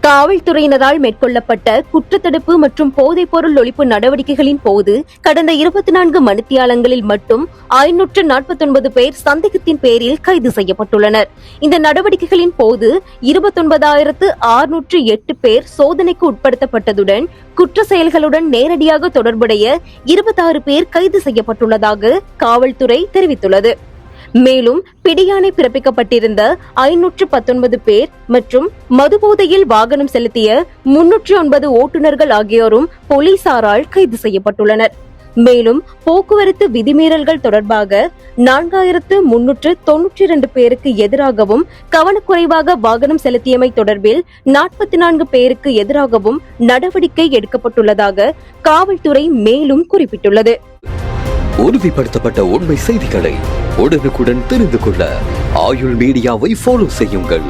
காவல்துறையினரால் மேற்கொள்ளப்பட்ட குற்றத்தடுப்பு மற்றும் போதைப்பொருள் ஒழிப்பு நடவடிக்கைகளின் போது கடந்த 24 மணித்தியாலங்களில் மட்டும் 549 பேர் சந்தேகத்தின் பேரில் கைது செய்யப்பட்டுள்ளனர். இந்த நடவடிக்கைகளின் போது 29,608 பேர் சோதனைக்கு உட்படுத்தப்பட்டதுடன் குற்ற செயல்களுடன் நேரடியாக தொடர்புடைய 26 பேர் கைது செய்யப்பட்டுள்ளதாக காவல்துறை தெரிவித்துள்ளது. மேலும் பிடியாணை பிறப்பிக்கப்பட்டிருந்த 519 பேர் மற்றும் மதுபோதையில் வாகனம் செலுத்திய 309 ஓட்டுநர்கள் ஆகியோரும் போலீசாரால் கைது செய்யப்பட்டுள்ளனர். மேலும் போக்குவரத்து விதிமீறல்கள் தொடர்பாக 4,392 பேருக்கு எதிராகவும் கவனக்குறைவாக வாகனம் செலுத்தியமை தொடர்பில் 44 பேருக்கு எதிராகவும் நடவடிக்கை எடுக்கப்பட்டுள்ளதாக காவல்துறை மேலும் குறிப்பிட்டுள்ளது. உறுதிப்படுத்தப்பட்ட உண்மை செய்திகளை உடனுக்குடன் தெரிந்து கொள்ள ஆயுள் மீடியாவை ஃபாலோ செய்யுங்கள்.